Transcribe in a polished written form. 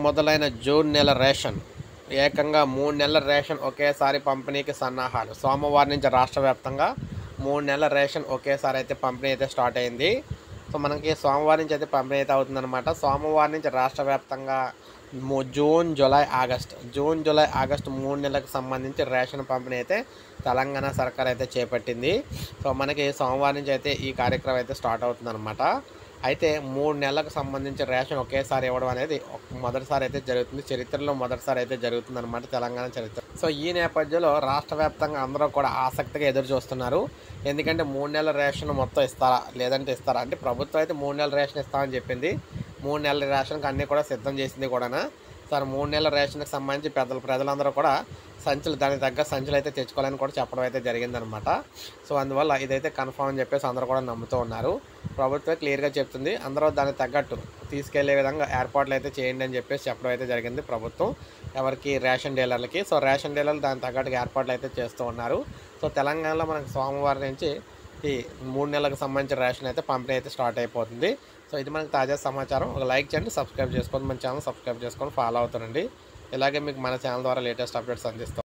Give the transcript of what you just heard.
మొదలైన జూన్ నెల రేషన్ ఏకంగా 3 నెలల రేషన్ ఒకేసారి పంపిణీకి సన్నాహాలు. సోమవారం నుంచి రాష్ట్ర వ్యాప్తంగా 3 నెలల రేషన్ ఒకేసారి అయితే పంపిణీ అయితే స్టార్ట్ అయింది. సో మనకి సోమవారం నుంచి అయితే పంపిణీ అయితే అవుతుందన్నమాట. సోమవారం నుంచి రాష్ట్ర వ్యాప్తంగా జూన్, జూలై, ఆగస్టు 3 నెలలకు సంబంధించి రేషన్ పంపిణీ అయితే తెలంగాణ సర్కార్ అయితే చేపట్టింది. సో మనకి సోమవారం నుంచి అయితే ఈ కార్యక్రమం అయితే స్టార్ట్ అవుతుందన్నమాట. అయితే 3 నెలలకు సంబంధించి రేషన్ ఒకేసారి ఇవ్వడం అనేది మొదటిసారి అయితే జరుగుతుంది. చరిత్రలో మొదటిసారి అయితే జరుగుతుందన్నమాట, తెలంగాణ చరిత్ర. సో ఈ నేపథ్యంలో రాష్ట్ర వ్యాప్తంగా అందరూ కూడా ఆసక్తిగా ఎదురు చూస్తున్నారు. ఎందుకంటే 3 నెలల రేషన్ మొత్తం ఇస్తారా లేదంటే ఇస్తారా అంటే ప్రభుత్వం అయితే 3 నెలల రేషన్ ఇస్తామని చెప్పింది. 3 నెలల రేషన్కి అన్నీ కూడా సిద్ధం చేసింది కూడా. సార్ 3 నెలల రేషన్కి సంబంధించి ప్రజలందరూ కూడా దానికి తగ్గ సంచులు అయితే తెచ్చుకోవాలని కూడా చెప్పడం అయితే జరిగిందనమాట. సో అందువల్ల ఇదైతే కన్ఫామ్ అని చెప్పేసి అందరూ కూడా నమ్ముతూ ఉన్నారు. ప్రభుత్వం క్లియర్గా చెప్తుంది, అందరూ దానికి తగ్గట్టు తీసుకెళ్లే విధంగా ఏర్పాట్లు అయితే చేయండి అని చెప్పేసి చెప్పడం అయితే జరిగింది ప్రభుత్వం ఎవరికి, రేషన్ డీలర్లకి. సో రేషన్ డీలర్లు దానికి తగ్గట్టుగా ఏర్పాట్లు అయితే చేస్తూ ఉన్నారు. సో తెలంగాణలో మనకు సోమవారం నుంచి ఈ 3 నెలలకు సంబంధించిన రేషన్ అయితే పంపిణీ అయితే స్టార్ట్ అయిపోతుంది. సో ఇది మనకు తాజా సమాచారం. ఒక లైక్ చేయండి, సబ్స్క్రైబ్ చేసుకోండి, మన ఛానల్ సబ్స్క్రైబ్ చేసుకొని ఫాలో అవుతానండి. ఇలాగే మీకు మన ఛానల్ ద్వారా లేటెస్ట్ అప్డేట్స్ అందిస్తాను.